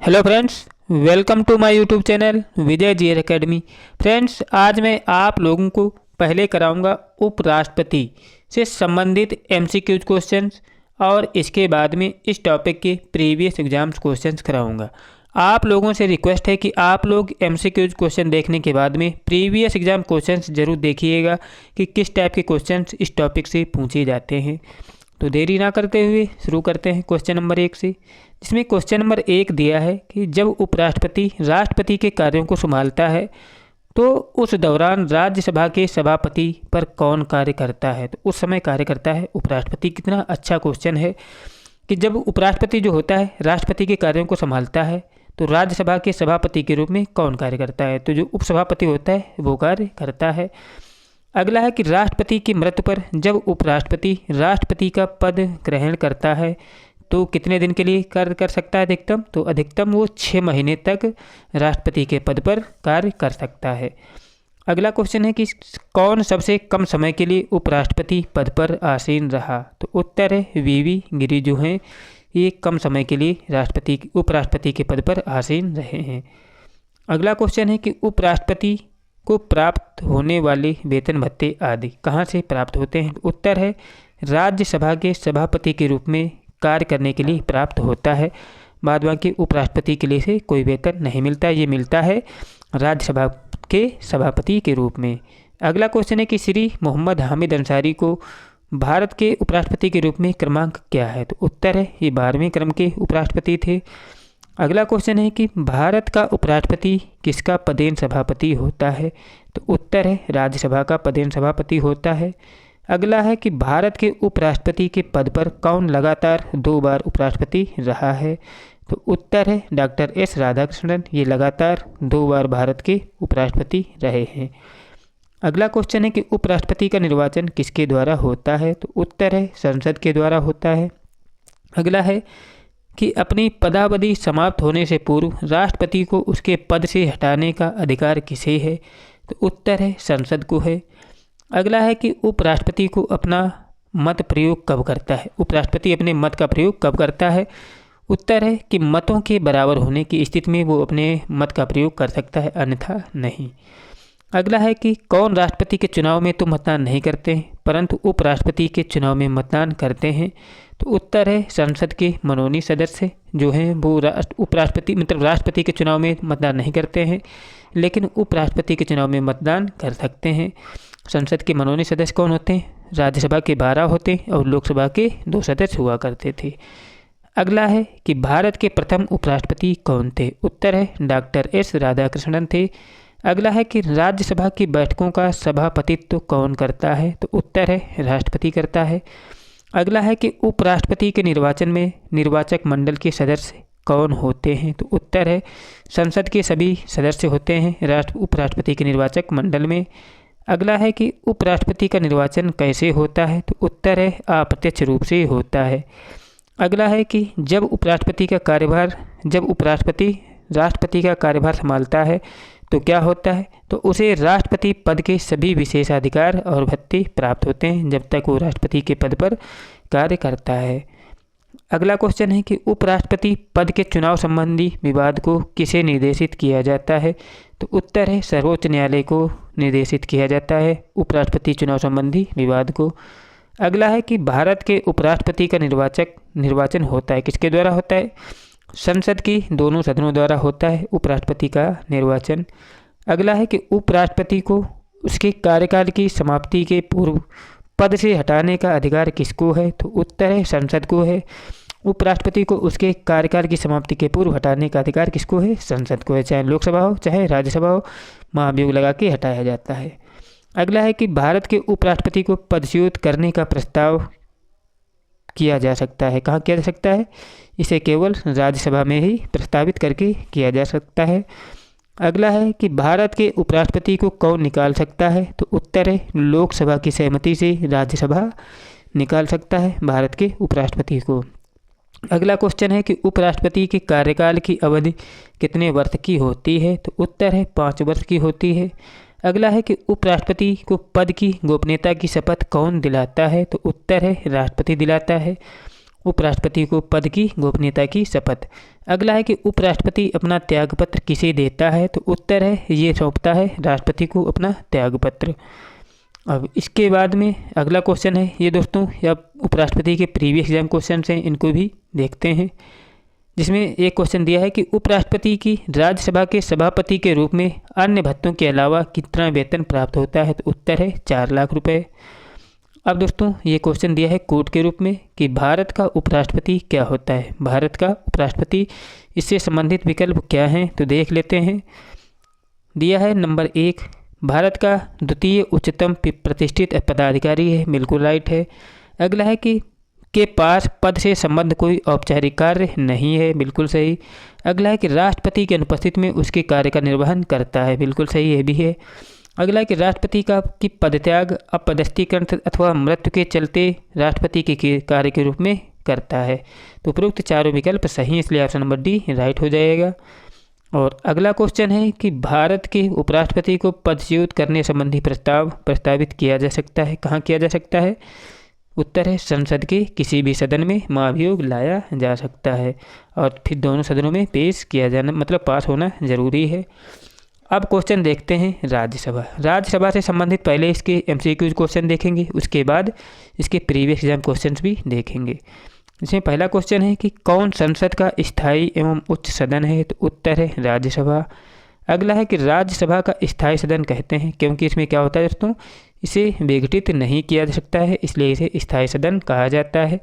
Hello friends, welcome to my YouTube channel Vijay ji academy. Friends, आज मैं आप लोगों को पहले कराऊंगा उपराष्ट्रपति से संबंधित एमसीक्यूज क्वेश्चंस और इसके बाद में इस टॉपिक के प्रीवियस एग्जाम्स क्वेश्चंस कराऊंगा। आप लोगों से रिक्वेस्ट है कि आप लोग एमसीक्यूज क्वेश्चन देखने के बाद में प्रीवियस एग्जाम क्वेश्चंस जरूर देखिएगा कि किस टाइप के क्वेश्चंस इस टॉपिक से पूछे जाते हैं। तो देरी ना करते हुए शुरू करते हैं क्वेश्चन नंबर 1 से, जिसमें क्वेश्चन नंबर 1 दिया है कि जब उपराष्ट्रपति राष्ट्रपति के कार्यों को संभालता है तो उस दौरान राज्यसभा के सभापति पर कौन कार्य करता है। तो उस समय कार्य करता है उपराष्ट्रपति। कितना अच्छा क्वेश्चन है कि जब उपराष्ट्रपति जो होता है राष्ट्रपति के कार्यों को संभालता है तो राज्यसभा के सभापति के रूप में कौन कार्य करता है। तो जो उपसभापति होता है वो कार्य करता है। अगला है कि राष्ट्रपति की मृत्यु पर जब उपराष्ट्रपति राष्ट्रपति का पद ग्रहण करता है तो कितने दिन के लिए कार्य कर सकता है अधिकतम। तो अधिकतम वो 6 महीने तक राष्ट्रपति के पद पर कार्य कर सकता है। अगला क्वेश्चन है कि कौन सबसे कम समय के लिए उपराष्ट्रपति पद पर आसीन रहा। तो उत्तर है वीवी गिरि जो हैं ये कम समय के लिए उपराष्ट्रपति के पद पर आसीन रहे हैं। अगला क्वेश्चन है कि उपराष्ट्रपति को प्राप्त होने वाले वेतन भत्ते आदि कहाँ से प्राप्त होते हैं। उत्तर है राज्यसभा के सभापति के रूप में कार्य करने के लिए प्राप्त होता है। बाद बाकी उपराष्ट्रपति के लिए से कोई वेतन नहीं मिलता, ये मिलता है राज्यसभा के सभापति के रूप में। अगला क्वेश्चन है कि श्री मोहम्मद हामिद अंसारी को भारत के उपराष्ट्रपति के रूप में क्रमांक क्या है। तो उत्तर है ये 12वें क्रम के उपराष्ट्रपति थे। अगला क्वेश्चन है कि भारत का उपराष्ट्रपति किसका पदेन सभापति होता है। तो उत्तर है राज्यसभा का पदेन सभापति होता है। अगला है कि भारत के उपराष्ट्रपति के पद पर कौन लगातार 2 बार उपराष्ट्रपति रहा है। तो उत्तर है डॉक्टर एस राधाकृष्णन, ये लगातार 2 बार भारत के उपराष्ट्रपति रहे हैं। अगला क्वेश्चन है कि उपराष्ट्रपति का निर्वाचन किसके द्वारा होता है। तो उत्तर है संसद के द्वारा होता है। अगला है कि अपनी पदावधि समाप्त होने से पूर्व राष्ट्रपति को उसके पद से हटाने का अधिकार किसे है। तो उत्तर है संसद को है। अगला है कि उपराष्ट्रपति को अपना मत प्रयोग कब करता है। उपराष्ट्रपति अपने मत का प्रयोग कब करता है। उत्तर है कि मतों के बराबर होने की स्थिति में वो अपने मत का प्रयोग कर सकता है, अन्यथा नहीं। अगला है कि कौन राष्ट्रपति के चुनाव में तो मतदान नहीं करते हैं परंतु उपराष्ट्रपति के चुनाव में मतदान करते हैं। तो उत्तर है संसद के मनोनीत सदस्य जो हैं वो उपराष्ट्रपति मतलब राष्ट्रपति के चुनाव में मतदान नहीं करते हैं लेकिन उपराष्ट्रपति के चुनाव में मतदान कर सकते हैं। संसद के मनोनीत सदस्य कौन होते हैं, राज्यसभा के 12 होते हैं और लोकसभा के 2 सदस्य हुआ करते थे। अगला है कि भारत के प्रथम उपराष्ट्रपति कौन थे। उत्तर है डॉक्टर एस राधाकृष्णन थे। अगला है कि राज्यसभा की बैठकों का सभापतित्व कौन करता है। तो उत्तर है राष्ट्रपति करता है। अगला है कि उपराष्ट्रपति के निर्वाचन में निर्वाचक मंडल के सदस्य कौन होते हैं। तो उत्तर है संसद के सभी सदस्य होते हैं उपराष्ट्रपति के निर्वाचक मंडल में। अगला है कि उपराष्ट्रपति का निर्वाचन कैसे होता है। तो उत्तर है अप्रत्यक्ष रूप से होता है। अगला है कि जब उपराष्ट्रपति राष्ट्रपति का कार्यभार संभालता है तो क्या होता है। तो उसे राष्ट्रपति पद के सभी विशेषाधिकार और भत्ते प्राप्त होते हैं जब तक वो राष्ट्रपति के पद पर कार्य करता है। अगला क्वेश्चन है कि उपराष्ट्रपति पद के चुनाव संबंधी विवाद को किसे निर्देशित किया जाता है। तो उत्तर है सर्वोच्च न्यायालय को निर्देशित किया जाता है उपराष्ट्रपति चुनाव संबंधी विवाद को। अगला है कि भारत के उपराष्ट्रपति का निर्वाचन होता है किसके द्वारा होता है। संसद की दोनों सदनों द्वारा होता है उपराष्ट्रपति का निर्वाचन। अगला है कि उपराष्ट्रपति को उसके कार्यकाल की समाप्ति के पूर्व पद से हटाने का अधिकार किसको है। तो उत्तर है संसद को है। उपराष्ट्रपति को उसके कार्यकाल की समाप्ति के पूर्व हटाने का अधिकार किसको है, संसद को है। चाहे लोकसभा हो चाहे राज्यसभा हो, महाभियोग लगा के हटाया जाता है। अगला है कि भारत के उपराष्ट्रपति को पदच्युत करने का प्रस्ताव किया जा सकता है। कहाँ किया जा सकता है, इसे केवल राज्यसभा में ही प्रस्तावित करके किया जा सकता है। अगला है कि भारत के उपराष्ट्रपति को कौन निकाल सकता है। तो उत्तर है लोकसभा की सहमति से राज्यसभा निकाल सकता है भारत के उपराष्ट्रपति को। अगला क्वेश्चन है कि उपराष्ट्रपति के कार्यकाल की अवधि कितने वर्ष की होती है। तो उत्तर है 5 वर्ष की होती है। अगला है कि उपराष्ट्रपति को पद की गोपनीयता की शपथ कौन दिलाता है। तो उत्तर है राष्ट्रपति दिलाता है उपराष्ट्रपति को पद की गोपनीयता की शपथ। अगला है कि उपराष्ट्रपति अपना त्यागपत्र किसे देता है? तो उत्तर है ये सौंपता है राष्ट्रपति को अपना त्यागपत्र। अब इसके बाद में अगला क्वेश्चन है ये दोस्तों, या उपराष्ट्रपति के प्रीवियस एग्जाम क्वेश्चन हैं, इनको भी देखते हैं। जिसमें एक क्वेश्चन दिया है कि उपराष्ट्रपति की राज्यसभा के सभापति के रूप में अन्य भत्तों के अलावा कितना वेतन प्राप्त होता है? तो उत्तर है 4 लाख रुपए। अब दोस्तों ये क्वेश्चन दिया है कोड के रूप में कि भारत का उपराष्ट्रपति क्या होता है? भारत का उपराष्ट्रपति, इससे संबंधित विकल्प क्या हैं? तो देख लेते हैं। दिया है नंबर 1, भारत का द्वितीय उच्चतम प्रतिष्ठित पदाधिकारी है, बिल्कुल राइट है। अगला है कि के पास पद से संबद्ध कोई औपचारिक कार्य नहीं है, बिल्कुल सही। अगला है कि राष्ट्रपति की अनुपस्थिति में उसके कार्य का निर्वहन करता है, बिल्कुल सही, ये भी है। अगला है कि राष्ट्रपति की पदत्याग अपदस्थीकरण अथवा मृत्यु के चलते राष्ट्रपति के कार्य के रूप में करता है। तो उपरोक्त चारों विकल्प सही, इसलिए ऑप्शन नंबर डी राइट हो जाएगा। और अगला क्वेश्चन है कि भारत के उपराष्ट्रपति को पदच्युत करने संबंधी प्रस्ताव प्रस्तावित किया जा सकता है, कहाँ किया जा सकता है? उत्तर है संसद के किसी भी सदन में महाभियोग लाया जा सकता है, और फिर दोनों सदनों में पेश किया जाना, मतलब पास होना जरूरी है। अब क्वेश्चन देखते हैं राज्यसभा। राज्यसभा से संबंधित पहले इसके MCQ क्वेश्चन देखेंगे, उसके बाद इसके प्रीवियस एग्जाम क्वेश्चन भी देखेंगे। इसमें पहला क्वेश्चन है कि कौन संसद का स्थायी एवं उच्च सदन है? तो उत्तर है राज्यसभा। अगला है कि राज्यसभा का स्थायी सदन कहते हैं क्योंकि इसमें क्या होता है दोस्तों, इसे विघटित नहीं किया जा सकता है, इसलिए इसे स्थायी सदन कहा जाता है।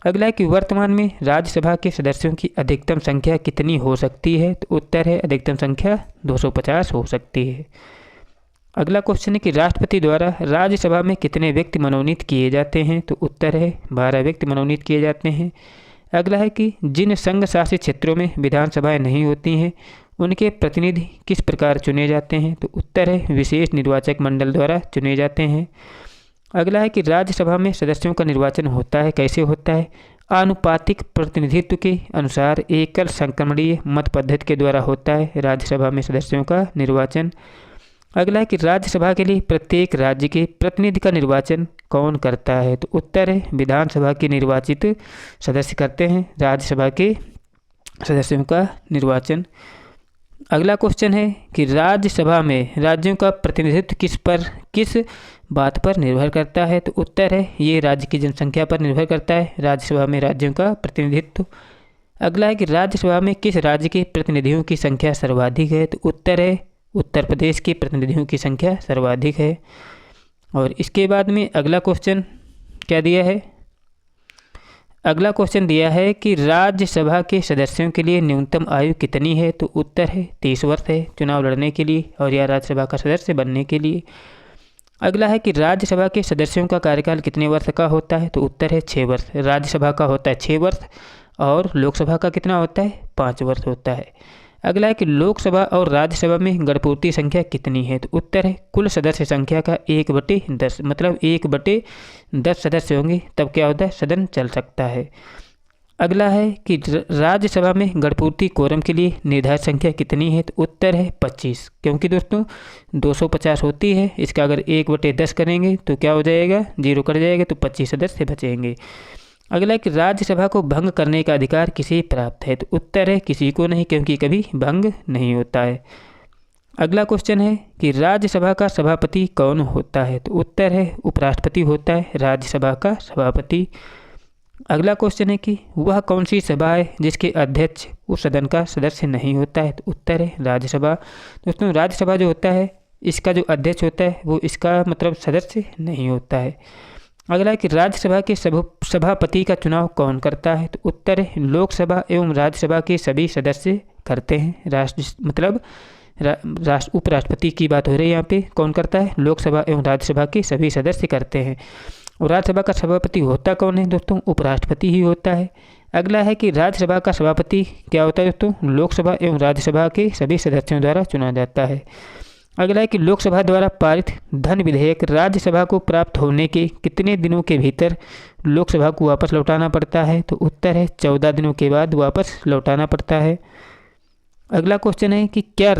अगला है कि वर्तमान में राज्यसभा के सदस्यों की अधिकतम संख्या कितनी हो सकती है? तो उत्तर है अधिकतम संख्या 250 हो सकती है। अगला क्वेश्चन है कि राष्ट्रपति द्वारा राज्यसभा में कितने व्यक्ति मनोनीत किए जाते हैं? तो उत्तर है 12 व्यक्ति मनोनीत किए जाते हैं। अगला है कि जिन संघ शासित क्षेत्रों में विधानसभाएं नहीं होती हैं उनके प्रतिनिधि किस प्रकार चुने जाते हैं? तो उत्तर है विशेष निर्वाचक मंडल द्वारा चुने जाते हैं। अगला है कि राज्यसभा में सदस्यों का निर्वाचन होता है, कैसे होता है? आनुपातिक प्रतिनिधित्व के अनुसार एकल संक्रमणीय मत पद्धति के द्वारा होता है राज्यसभा में सदस्यों का निर्वाचन। अगला है कि राज्यसभा के लिए प्रत्येक राज्य के प्रतिनिधि का निर्वाचन कौन करता है? तो उत्तर है विधानसभा के निर्वाचित सदस्य करते हैं राज्यसभा के सदस्यों का निर्वाचन। अगला क्वेश्चन है कि राज्यसभा में राज्यों का प्रतिनिधित्व किस बात पर निर्भर करता है? तो उत्तर है ये राज्य की जनसंख्या पर निर्भर करता है राज्यसभा में राज्यों का प्रतिनिधित्व। अगला है कि राज्यसभा में किस राज्य के प्रतिनिधियों की संख्या सर्वाधिक है? तो उत्तर है उत्तर प्रदेश के प्रतिनिधियों की संख्या सर्वाधिक है। और इसके बाद में अगला क्वेश्चन क्या दिया है? अगला क्वेश्चन दिया है कि राज्यसभा के सदस्यों के लिए न्यूनतम आयु कितनी है? तो उत्तर है 30 वर्ष है चुनाव लड़ने के लिए और या राज्यसभा का सदस्य बनने के लिए। अगला है कि राज्यसभा के सदस्यों का कार्यकाल कितने वर्ष का होता है? तो उत्तर है 6 वर्ष। राज्यसभा का होता है 6 वर्ष और लोकसभा का कितना होता है? 5 वर्ष होता है। अगला है कि लोकसभा और राज्यसभा में गणपूर्ति संख्या कितनी है? तो उत्तर है कुल सदस्य संख्या का 1/10, मतलब 1/10 सदस्य होंगे तब क्या होता है, सदन चल सकता है। अगला है कि राज्यसभा में गणपूर्ति कोरम के लिए निर्धारित संख्या कितनी है? तो उत्तर है 25, क्योंकि दोस्तों 250 होती है, इसका अगर 1/10 करेंगे तो क्या हो जाएगा, 0 कर जाएगा, तो 25 सदस्य बचेंगे। अगला है कि राज्यसभा को भंग करने का अधिकार किसे प्राप्त है? तो उत्तर है किसी को नहीं, क्योंकि कभी भंग नहीं होता है। अगला क्वेश्चन है कि राज्यसभा का सभापति कौन होता है? तो उत्तर है उपराष्ट्रपति होता है राज्यसभा का सभापति। अगला क्वेश्चन है कि वह कौन सी सभा है जिसके अध्यक्ष उस सदन का सदस्य नहीं होता है? तो उत्तर है राज्यसभा। दोस्तों राज्यसभा जो होता है इसका जो अध्यक्ष होता है वो इसका मतलब सदस्य नहीं होता है। अगला है कि राज्यसभा के सभापति का चुनाव कौन करता है? तो उत्तर है लोकसभा एवं राज्यसभा के सभी सदस्य करते हैं। उपराष्ट्रपति की बात हो रही है यहाँ पे, कौन करता है? लोकसभा एवं राज्यसभा के सभी सदस्य करते हैं। और राज्यसभा का सभापति होता कौन है दोस्तों? उपराष्ट्रपति ही होता है। अगला है कि राज्यसभा का सभापति क्या होता है दोस्तों? लोकसभा एवं राज्यसभा के सभी सदस्यों द्वारा चुना जाता है। अगला है कि लोकसभा द्वारा पारित धन विधेयक राज्यसभा को प्राप्त होने के कितने दिनों के भीतर लोकसभा को वापस लौटाना पड़ता है? तो उत्तर है 14 दिनों के बाद वापस लौटाना पड़ता है। अगला क्वेश्चन है कि क्या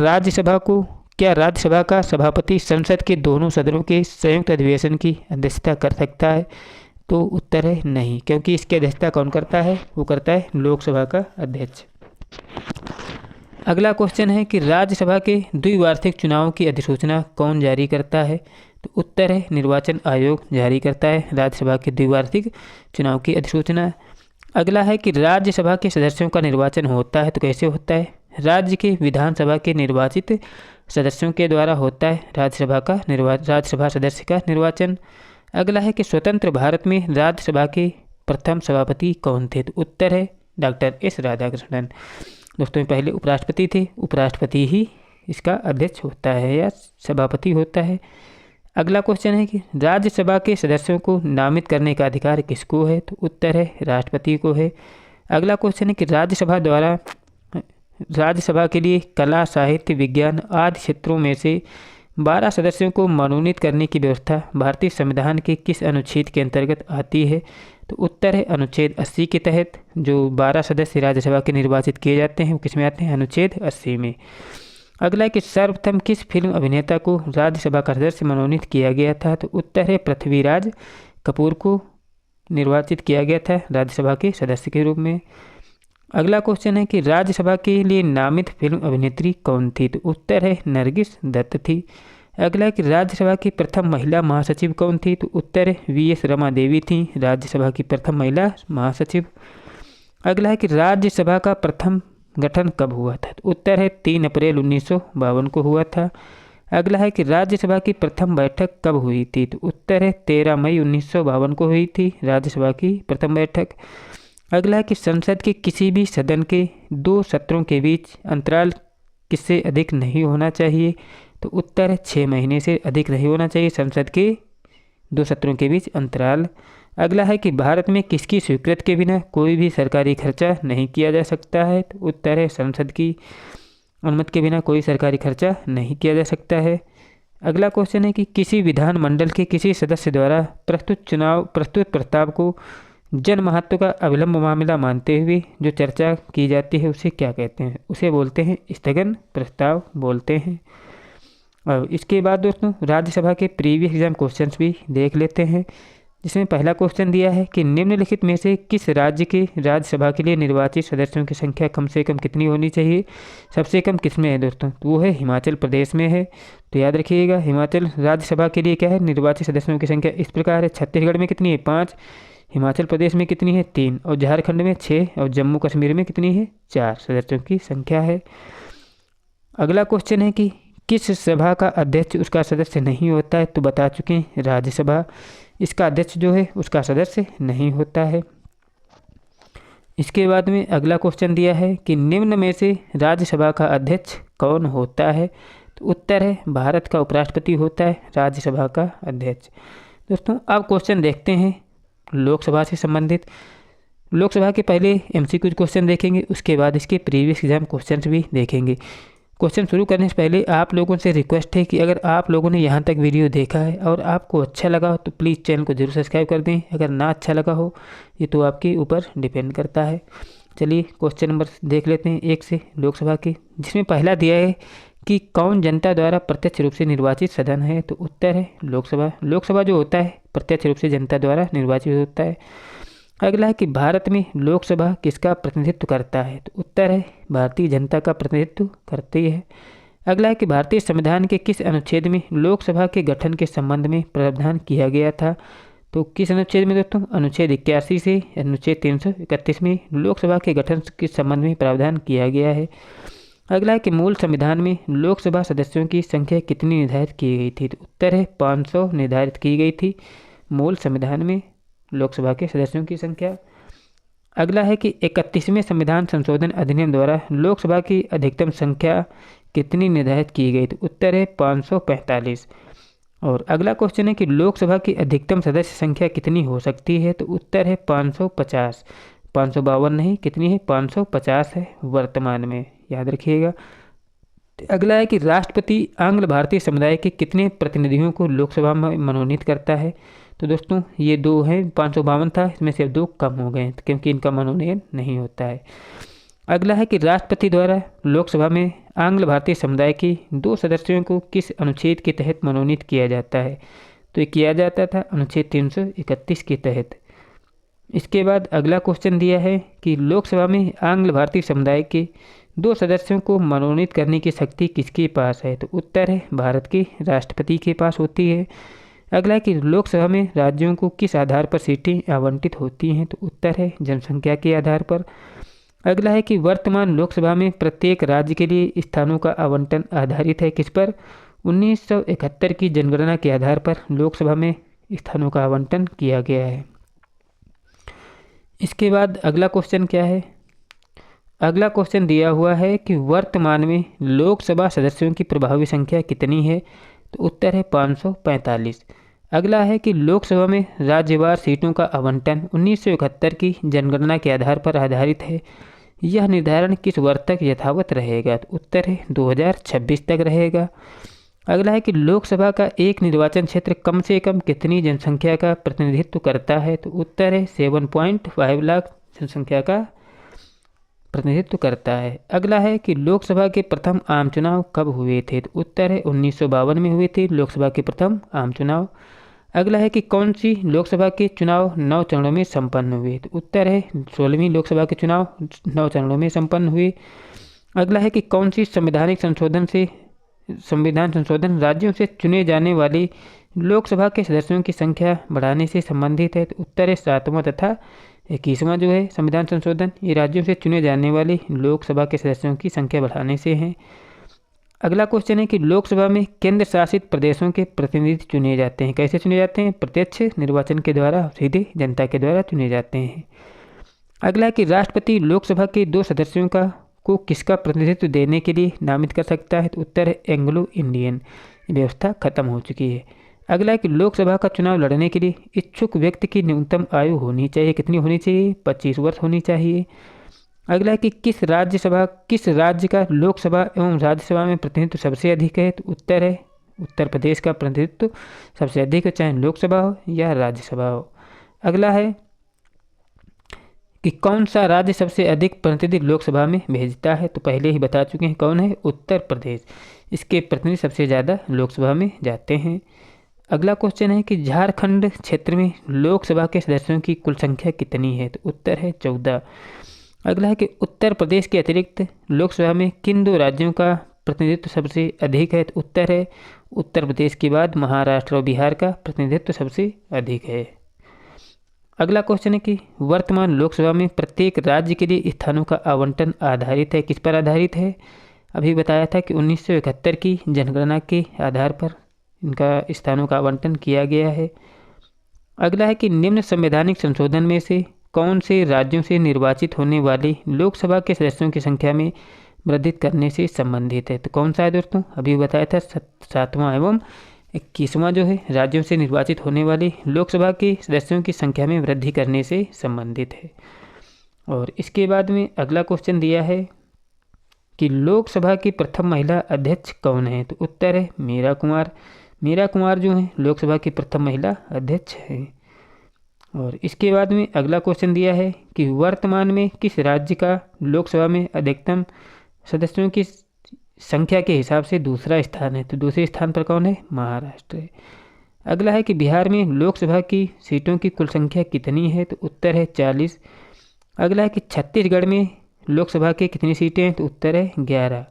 राज्यसभा का सभापति संसद के दोनों सदनों के संयुक्त अधिवेशन की अध्यक्षता कर सकता है? तो उत्तर है नहीं, क्योंकि इसकी अध्यक्षता कौन करता है? वो करता है लोकसभा का अध्यक्ष। अगला क्वेश्चन है कि राज्यसभा के द्विवार्षिक चुनाव की अधिसूचना कौन जारी करता है? तो उत्तर है निर्वाचन आयोग जारी करता है राज्यसभा के द्विवार्षिक चुनाव की अधिसूचना। अगला है कि राज्यसभा के सदस्यों का निर्वाचन होता है तो कैसे होता है? राज्य के विधानसभा के निर्वाचित सदस्यों के द्वारा होता है राज्यसभा सदस्य का निर्वाचन। अगला है कि स्वतंत्र भारत में राज्यसभा के प्रथम सभापति कौन थे? तो उत्तर है डॉक्टर एस राधाकृष्णन। दोस्तों पहले उपराष्ट्रपति थे, उपराष्ट्रपति ही इसका अध्यक्ष होता है या सभापति होता है। अगला क्वेश्चन है कि राज्यसभा के सदस्यों को नामित करने का अधिकार किसको है? तो उत्तर है राष्ट्रपति को है। अगला क्वेश्चन है कि राज्यसभा के लिए कला, साहित्य, विज्ञान आदि क्षेत्रों में से 12 सदस्यों को मनोनीत करने की व्यवस्था भारतीय संविधान के किस अनुच्छेद के अंतर्गत आती है? तो उत्तर है अनुच्छेद 80 के तहत जो 12 सदस्य राज्यसभा के निर्वाचित किए जाते हैं वो किस में आते हैं? अनुच्छेद 80 में। अगला है कि सर्वप्रथम किस फिल्म अभिनेता को राज्यसभा का सदस्य मनोनीत किया गया था? तो उत्तर है पृथ्वीराज कपूर को निर्वाचित किया गया था राज्यसभा के सदस्य के रूप में। अगला क्वेश्चन है कि राज्यसभा के लिए नामित फिल्म अभिनेत्री कौन थी? तो उत्तर है नरगिस दत्त थी। अगला है कि राज्यसभा की प्रथम महिला महासचिव कौन थी? तो उत्तर है वीएस रमा देवी थी राज्यसभा की प्रथम महिला महासचिव। अगला है कि राज्यसभा का प्रथम गठन कब हुआ था? तो उत्तर है 3 अप्रैल 1952 को हुआ था। अगला है कि राज्यसभा की प्रथम बैठक कब हुई थी? तो उत्तर है 13 मई 1952 को हुई थी राज्यसभा की प्रथम बैठक। अगला है कि संसद के किसी भी सदन के 2 सत्रों के बीच अंतराल किससे अधिक नहीं होना चाहिए? तो उत्तर है 6 महीने से अधिक नहीं होना चाहिए संसद के 2 सत्रों के बीच अंतराल। अगला है कि भारत में किसकी स्वीकृति के बिना कोई भी सरकारी खर्चा नहीं किया जा सकता है? तो उत्तर है संसद की अनुमति के बिना कोई सरकारी खर्चा नहीं किया जा सकता है। अगला क्वेश्चन है कि किसी विधानमंडल के किसी सदस्य द्वारा प्रस्तुत प्रस्ताव को जन महत्व का अविलंब मामला मानते हुए जो चर्चा की जाती है उसे क्या कहते हैं? उसे बोलते हैं स्थगन प्रस्ताव बोलते हैं। और इसके बाद दोस्तों राज्यसभा के प्रीवियस एग्जाम क्वेश्चंस भी देख लेते हैं, जिसमें पहला क्वेश्चन दिया है कि निम्नलिखित में से किस राज्य के राज्यसभा के लिए निर्वाचित सदस्यों की संख्या कम से कम कितनी होनी चाहिए? सबसे कम किसमें है दोस्तों? तो वो है हिमाचल प्रदेश में है। तो याद रखिएगा हिमाचल राज्यसभा के लिए क्या है निर्वाचित सदस्यों की संख्या इस प्रकार है। छत्तीसगढ़ में कितनी है? 5। हिमाचल प्रदेश में कितनी है? 3। और झारखंड में 6 और जम्मू कश्मीर में कितनी है? 4 सदस्यों की संख्या है। अगला क्वेश्चन है कि किस सभा का अध्यक्ष उसका सदस्य नहीं होता है? तो बता चुके हैं राज्यसभा इसका अध्यक्ष जो है उसका सदस्य नहीं होता है। इसके बाद में अगला क्वेश्चन दिया है कि निम्न में से राज्यसभा का अध्यक्ष कौन होता है? तो उत्तर है भारत का उपराष्ट्रपति होता है राज्यसभा का अध्यक्ष। दोस्तों अब क्वेश्चन देखते हैं लोकसभा से संबंधित। लोकसभा के पहले एमसीक्यू क्वेश्चन देखेंगे, उसके बाद इसके प्रीवियस एग्जाम क्वेश्चन भी देखेंगे। क्वेश्चन शुरू करने से पहले आप लोगों से रिक्वेस्ट है कि अगर आप लोगों ने यहाँ तक वीडियो देखा है और आपको अच्छा लगा हो तो प्लीज़ चैनल को जरूर सब्सक्राइब कर दें। अगर ना अच्छा लगा हो ये तो आपके ऊपर डिपेंड करता है। चलिए क्वेश्चन नंबर देख लेते हैं 1 से लोकसभा के, जिसमें पहला दिया है कि कौन जनता द्वारा प्रत्यक्ष रूप से निर्वाचित सदन है? तो उत्तर है लोकसभा। लोकसभा जो होता है प्रत्यक्ष रूप से जनता द्वारा निर्वाचित होता है। अगला है कि भारत में लोकसभा किसका प्रतिनिधित्व करता है? तो उत्तर है भारतीय जनता का प्रतिनिधित्व करती है। अगला है कि भारतीय संविधान के किस अनुच्छेद में लोकसभा के गठन के संबंध में प्रावधान किया गया था? तो किस अनुच्छेद में दोस्तों? अनुच्छेद 81 से अनुच्छेद 331 में लोकसभा के गठन के संबंध में प्रावधान किया गया है। अगला है कि मूल संविधान में लोकसभा सदस्यों की संख्या कितनी निर्धारित की गई थी? तो उत्तर है 500 निर्धारित की गई थी मूल संविधान में लोकसभा के सदस्यों की संख्या। अगला है कि 31वें संविधान संशोधन अधिनियम द्वारा लोकसभा की अधिकतम संख्या कितनी निर्धारित की गई? तो उत्तर है 545। और अगला क्वेश्चन है कि लोकसभा की अधिकतम सदस्य संख्या कितनी हो सकती है? तो उत्तर है 550। 552 नहीं, कितनी है? 550 है वर्तमान में, याद रखिएगा। अगला है कि राष्ट्रपति आंग्ल भारतीय समुदाय के कितने प्रतिनिधियों को लोकसभा में मनोनीत करता है? तो दोस्तों ये 2 हैं, 552 था, इसमें से 2 कम हो गए क्योंकि इनका मनोनयन नहीं होता है। अगला है कि राष्ट्रपति द्वारा लोकसभा में आंग्ल भारतीय समुदाय के 2 सदस्यों को किस अनुच्छेद के तहत मनोनीत किया जाता है? तो ये किया जाता था अनुच्छेद 331 के तहत। इसके बाद अगला क्वेश्चन दिया है कि लोकसभा में आंग्ल भारतीय समुदाय के दो सदस्यों को मनोनीत करने की शक्ति किसके पास है? तो उत्तर है भारत के राष्ट्रपति के पास होती है। अगला है कि लोकसभा में राज्यों को किस आधार पर सीटें आवंटित होती हैं? तो उत्तर है जनसंख्या के आधार पर। अगला है कि वर्तमान लोकसभा में प्रत्येक राज्य के लिए स्थानों का आवंटन आधारित है किस पर? 1971 की जनगणना के आधार पर लोकसभा में स्थानों का आवंटन किया गया है। इसके बाद अगला क्वेश्चन क्या है? अगला क्वेश्चन दिया हुआ है कि वर्तमान में लोकसभा सदस्यों की प्रभावी संख्या कितनी है? तो उत्तर है 545। अगला है कि लोकसभा में राज्यवार सीटों का आवंटन 1971 की जनगणना के आधार पर आधारित है। यह निर्धारण किस वर्ष तक यथावत रहेगा? तो उत्तर है 2026 तक रहेगा। अगला है कि लोकसभा का एक निर्वाचन क्षेत्र कम से कम कितनी जनसंख्या का प्रतिनिधित्व करता है? तो उत्तर है 7.5 लाख जनसंख्या का प्रतिनिधित्व करता है। अगला है कि लोकसभा के प्रथम आम चुनाव कब हुए थे? तो उत्तर है 1952 में हुए थे लोकसभा के प्रथम आम चुनाव। अगला है कि कौन सी लोकसभा के चुनाव 9 चरणों में संपन्न हुए? तो उत्तर है 16वीं लोकसभा के चुनाव 9 चरणों में संपन्न हुए। अगला है कि कौन सी संविधान संशोधन राज्यों से चुने जाने वाली लोकसभा के सदस्यों की संख्या बढ़ाने से संबंधित है? तो उत्तर है 7वां तथा 21वां जो है संविधान संशोधन, ये राज्यों से चुने जाने वाली लोकसभा के सदस्यों की संख्या बढ़ाने से हैं। अगला क्वेश्चन है कि लोकसभा में केंद्र शासित प्रदेशों के प्रतिनिधि चुने जाते हैं, कैसे चुने जाते हैं? प्रत्यक्ष निर्वाचन के द्वारा, सीधे जनता के द्वारा चुने जाते हैं। अगला है कि राष्ट्रपति लोकसभा के 2 सदस्यों को किसका प्रतिनिधित्व देने के लिए नामित कर सकता है? तो उत्तर है एंग्लो इंडियन व्यवस्था खत्म हो चुकी है। अगला है कि लोकसभा का चुनाव लड़ने के लिए इच्छुक व्यक्ति की न्यूनतम आयु होनी चाहिए, कितनी होनी चाहिए? 25 वर्ष होनी चाहिए। अगला है कि किस राज्य का लोकसभा एवं राज्यसभा में प्रतिनिधित्व सबसे अधिक है? तो उत्तर है उत्तर प्रदेश का प्रतिनिधित्व सबसे अधिक है, चाहे लोकसभा हो या राज्यसभा हो। अगला है कि कौन सा राज्य सबसे अधिक प्रतिनिधि लोकसभा में भेजता है? तो पहले ही बता चुके हैं कौन है, उत्तर प्रदेश। इसके प्रतिनिधि सबसे ज़्यादा लोकसभा में जाते हैं। अगला क्वेश्चन है कि झारखंड क्षेत्र में लोकसभा के सदस्यों की कुल संख्या कितनी है? तो उत्तर है 14। अगला है कि उत्तर प्रदेश के अतिरिक्त लोकसभा में किन 2 राज्यों का प्रतिनिधित्व सबसे अधिक है? तो उत्तर है उत्तर प्रदेश के बाद महाराष्ट्र और बिहार का प्रतिनिधित्व सबसे अधिक है। अगला क्वेश्चन है कि वर्तमान लोकसभा में प्रत्येक राज्य के लिए स्थानों का आवंटन आधारित है, किस पर आधारित है? अभी बताया था कि 1971 की जनगणना के आधार पर इनका स्थानों का आवंटन किया गया है। अगला है कि निम्न संवैधानिक संशोधन में से कौन से राज्यों से निर्वाचित होने वाली लोकसभा के सदस्यों की संख्या में वृद्धि करने से संबंधित है? तो कौन सा है दोस्तों? अभी बताया था 7वां एवं 21वां जो है राज्यों से निर्वाचित होने वाली लोकसभा के सदस्यों की संख्या में वृद्धि करने से संबंधित है। और इसके बाद में अगला क्वेश्चन दिया है कि लोकसभा की प्रथम महिला अध्यक्ष कौन है? तो उत्तर है मीरा कुमार जो है लोकसभा की प्रथम महिला अध्यक्ष है। और इसके बाद में अगला क्वेश्चन दिया है कि वर्तमान में किस राज्य का लोकसभा में अधिकतम सदस्यों की संख्या के हिसाब से दूसरा स्थान है? तो दूसरे स्थान पर कौन है? महाराष्ट्र है। अगला है कि बिहार में लोकसभा की सीटों की कुल संख्या कितनी है? तो उत्तर है 40। अगला है कि छत्तीसगढ़ में लोकसभा के कितनी सीटें हैं? तो उत्तर है 11।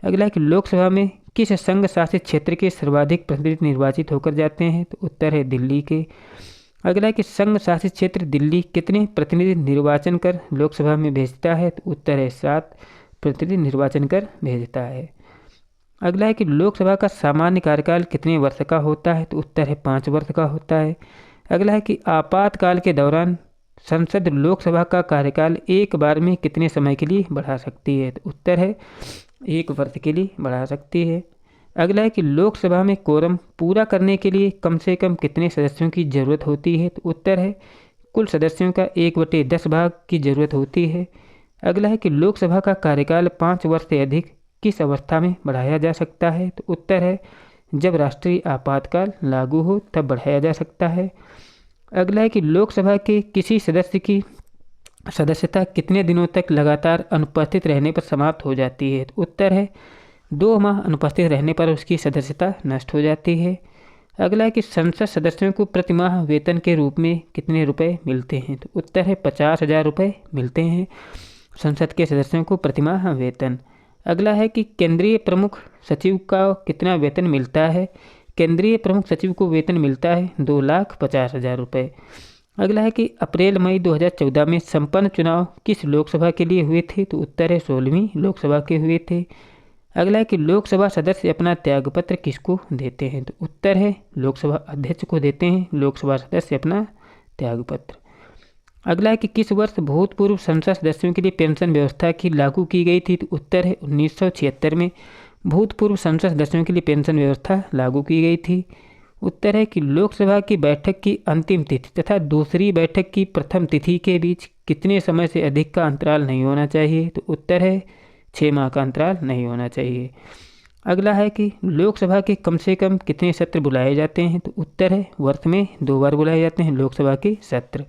अगला है कि लोकसभा में किस संघ शासित क्षेत्र के सर्वाधिक प्रतिनिधि निर्वाचित होकर जाते हैं? तो उत्तर है दिल्ली के। अगला है कि संघ शासित क्षेत्र दिल्ली कितने प्रतिनिधि निर्वाचन कर लोकसभा में भेजता है? तो उत्तर है 7 प्रतिनिधि निर्वाचन कर भेजता है। अगला है कि लोकसभा का सामान्य कार्यकाल कितने वर्ष का होता है? तो उत्तर है 5 वर्ष का होता है। अगला है कि आपातकाल के दौरान संसद लोकसभा का कार्यकाल एक बार में कितने समय के लिए बढ़ा सकती है? तो उत्तर है 1 वर्ष के लिए बढ़ा सकती है। अगला है कि लोकसभा में कोरम पूरा करने के लिए कम से कम कितने सदस्यों की जरूरत होती है? तो उत्तर है कुल सदस्यों का 1/10 भाग की जरूरत होती है। अगला है कि लोकसभा का कार्यकाल 5 वर्ष से अधिक किस अवस्था में बढ़ाया जा सकता है? तो उत्तर है जब राष्ट्रीय आपातकाल लागू हो तब बढ़ाया जा सकता है। अगला है कि लोकसभा के किसी सदस्य की सदस्यता कितने दिनों तक लगातार अनुपस्थित रहने पर समाप्त हो जाती है? तो उत्तर है 2 माह अनुपस्थित रहने पर उसकी सदस्यता नष्ट हो जाती है। अगला है कि संसद सदस्यों को प्रतिमाह वेतन के रूप में कितने रुपए मिलते हैं? तो उत्तर है 50,000 रुपये मिलते हैं। संसद के सदस्यों को प्रतिमाह वेतन। अगला है कि केंद्रीय प्रमुख सचिव का कितना वेतन मिलता है। केंद्रीय प्रमुख सचिव को वेतन मिलता है 2,50,000 रुपये। अगला है कि अप्रैल मई 2014 में संपन्न चुनाव किस लोकसभा के लिए हुए थे, तो उत्तर है 16वीं लोकसभा के हुए थे। अगला है कि लोकसभा सदस्य अपना त्यागपत्र किसको देते हैं, तो उत्तर है लोकसभा अध्यक्ष को देते हैं लोकसभा सदस्य अपना त्यागपत्र। अगला है कि किस वर्ष भूतपूर्व संसद सदस्यों के लिए पेंशन व्यवस्था की लागू की गई थी, तो उत्तर है 1976 में भूतपूर्व संसद सदस्यों के लिए पेंशन व्यवस्था लागू की गई थी। उत्तर है कि लोकसभा की बैठक की अंतिम तिथि तथा दूसरी बैठक की प्रथम तिथि के बीच कितने समय से अधिक का अंतराल नहीं होना चाहिए, तो उत्तर है 6 माह का अंतराल नहीं होना चाहिए। अगला है कि लोकसभा के कम से कम कितने सत्र बुलाए जाते हैं, तो उत्तर है वर्ष में 2 बार बुलाए जाते हैं लोकसभा के सत्र।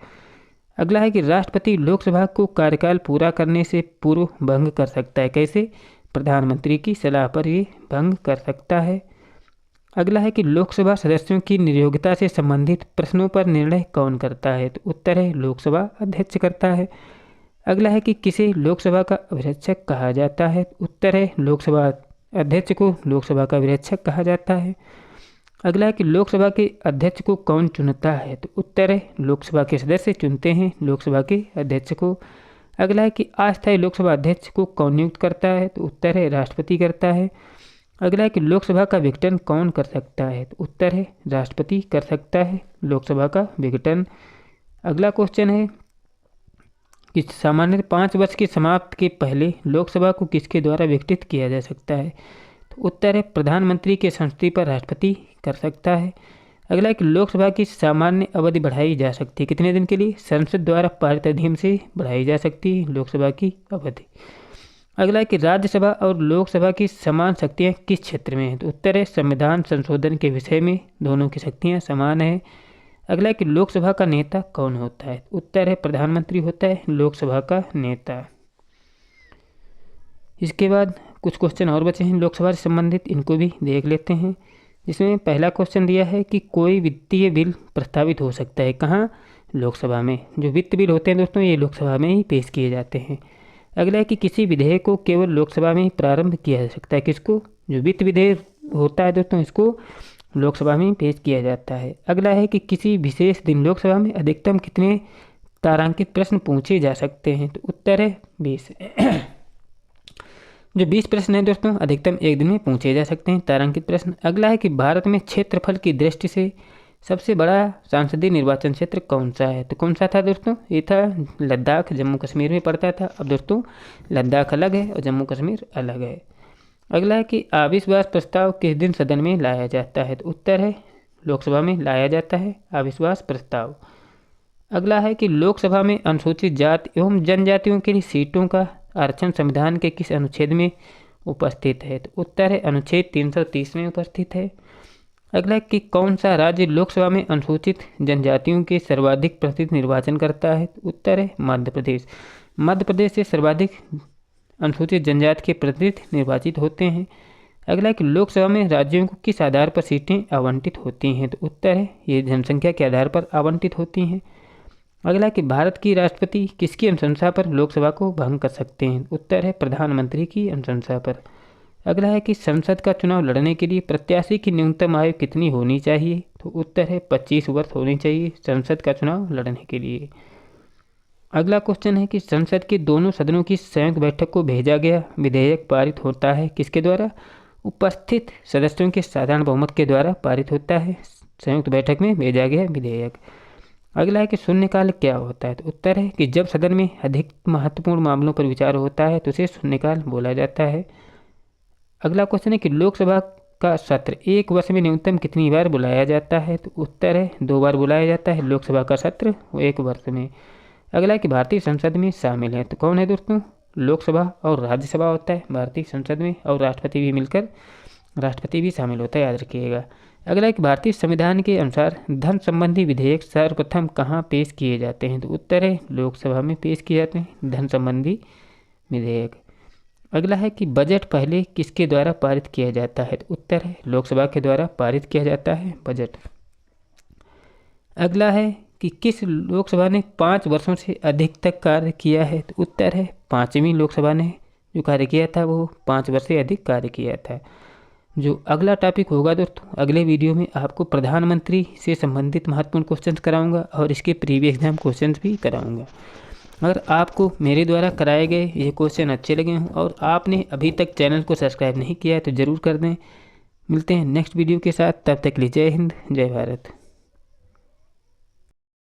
अगला है कि राष्ट्रपति लोकसभा को कार्यकाल पूरा करने से पूर्व भंग कर सकता है, कैसे, प्रधानमंत्री की सलाह पर ये भंग कर सकता है। अगला है कि लोकसभा सदस्यों की नियोक्ता से संबंधित प्रश्नों पर निर्णय कौन करता है, तो उत्तर है लोकसभा अध्यक्ष करता है। अगला है कि किसे लोकसभा का अभिरक्षक कहा जाता है, उत्तर है लोकसभा अध्यक्ष को लोकसभा का अभिरक्षक कहा जाता है। अगला है कि लोकसभा के अध्यक्ष को कौन चुनता है, तो उत्तर है लोकसभा के सदस्य चुनते हैं लोकसभा के अध्यक्ष को। अगला है कि अस्थायी लोकसभा अध्यक्ष को कौन नियुक्त करता है, तो उत्तर है राष्ट्रपति करता है। अगला है कि लोकसभा का विघटन कौन कर सकता है, तो उत्तर है राष्ट्रपति कर सकता है लोकसभा का विघटन। अगला क्वेश्चन है कि सामान्य 5 वर्ष की समाप्ति के पहले लोकसभा को किसके द्वारा विघटित किया जा सकता है, तो उत्तर है प्रधानमंत्री के संस्तुति पर राष्ट्रपति कर सकता है। अगला है कि लोकसभा की सामान्य अवधि बढ़ाई जा सकती है कितने दिन के लिए, संसद द्वारा पारित अधिनियम से बढ़ाई जा सकती है लोकसभा की अवधि। अगला है कि राज्यसभा और लोकसभा की समान शक्तियाँ किस क्षेत्र में हैं, तो उत्तर है संविधान संशोधन के विषय में दोनों की शक्तियाँ समान है। अगला है कि लोकसभा का नेता कौन होता है, उत्तर है प्रधानमंत्री होता है लोकसभा का नेता। इसके बाद कुछ क्वेश्चन और बचे हैं लोकसभा से संबंधित, इनको भी देख लेते हैं। जिसमें पहला क्वेश्चन दिया है कि कोई वित्तीय बिल प्रस्तावित हो सकता है कहाँ, लोकसभा में। जो वित्त बिल होते हैं दोस्तों ये लोकसभा में ही पेश किए जाते हैं। अगला है कि किसी विधेयक को केवल लोकसभा में ही प्रारंभ किया जा सकता है, किसको, जो वित्त विधेयक होता है दोस्तों इसको लोकसभा में पेश किया जाता है। अगला है कि किसी विशेष दिन लोकसभा में अधिकतम कितने तारांकित प्रश्न पूछे जा सकते हैं, तो उत्तर है 20। जो 20 प्रश्न हैं दोस्तों अधिकतम एक दिन में पूछे जा सकते हैं तारांकित प्रश्न। अगला है कि भारत में क्षेत्रफल की दृष्टि से सबसे बड़ा संसदीय निर्वाचन क्षेत्र कौन सा है, तो कौन सा था दोस्तों, ये था लद्दाख, जम्मू कश्मीर में पड़ता था। अब दोस्तों लद्दाख अलग है और जम्मू कश्मीर अलग है। अगला है कि अविश्वास प्रस्ताव किस दिन सदन में लाया जाता है, तो उत्तर है लोकसभा में लाया जाता है अविश्वास प्रस्ताव। अगला है कि लोकसभा में अनुसूचित जाति एवं जनजातियों के लिए सीटों का आरक्षण संविधान के किस अनुच्छेद में उपस्थित है, तो उत्तर है अनुच्छेद 330 में उपस्थित है। अगला है कि कौन सा राज्य लोकसभा में अनुसूचित जनजातियों के सर्वाधिक प्रतिनिधि निर्वाचन करता है, तो उत्तर है मध्य प्रदेश। मध्य प्रदेश से सर्वाधिक अनुसूचित जनजाति के प्रतिनिधि निर्वाचित होते हैं। अगला है कि लोकसभा में राज्यों को किस आधार पर सीटें आवंटित होती हैं, तो उत्तर है ये जनसंख्या के आधार पर आवंटित होती हैं। अगला है कि भारत की राष्ट्रपति किसकी अनुशंसा पर लोकसभा को भंग कर सकते हैं, उत्तर है प्रधानमंत्री की अनुशंसा पर। अगला है कि संसद का चुनाव लड़ने के लिए प्रत्याशी की न्यूनतम आयु कितनी होनी चाहिए, तो उत्तर है 25 वर्ष होनी चाहिए संसद का चुनाव लड़ने के लिए। अगला क्वेश्चन है कि संसद के दोनों सदनों की संयुक्त बैठक को भेजा गया विधेयक पारित होता है किसके द्वारा, उपस्थित सदस्यों के साधारण बहुमत के द्वारा पारित होता है संयुक्त बैठक में भेजा गया विधेयक। अगला है कि शून्यकाल क्या होता है, तो उत्तर है कि जब सदन में अधिक महत्वपूर्ण मामलों पर विचार होता है तो उसे शून्यकाल बोला जाता है। अगला क्वेश्चन है कि लोकसभा का सत्र एक वर्ष में न्यूनतम कितनी बार बुलाया जाता है, तो उत्तर है 2 बार बुलाया जाता है लोकसभा का सत्र एक वर्ष में। अगला है कि भारतीय संसद में शामिल है तो कौन है दोस्तों, लोकसभा और राज्यसभा होता है भारतीय संसद में, और राष्ट्रपति भी मिलकर राष्ट्रपति भी शामिल होता है, याद रखिएगा। अगला है कि भारतीय संविधान के अनुसार धन संबंधी विधेयक सर्वप्रथम कहाँ पेश किए जाते हैं, तो उत्तर है लोकसभा में पेश किए जाते हैं धन संबंधी विधेयक। अगला है कि बजट पहले किसके द्वारा पारित किया जाता है, तो उत्तर है लोकसभा के द्वारा पारित किया जाता है बजट। अगला है कि किस लोकसभा ने 5 वर्षों से अधिक तक कार्य किया है? तो उत्तर है 5वीं लोकसभा ने जो कार्य किया था वो 5 वर्ष से अधिक कार्य किया था। जो अगला टॉपिक होगा दोस्तों, अगले वीडियो में आपको प्रधानमंत्री से संबंधित महत्वपूर्ण क्वेश्चंस कराऊंगा और इसके प्रीवियस एग्जाम क्वेश्चंस भी कराऊंगा। अगर आपको मेरे द्वारा कराए गए ये क्वेश्चन अच्छे लगे हों और आपने अभी तक चैनल को सब्सक्राइब नहीं किया है तो ज़रूर कर दें। मिलते हैं नेक्स्ट वीडियो के साथ, तब तक के लिए जय हिंद, जय भारत।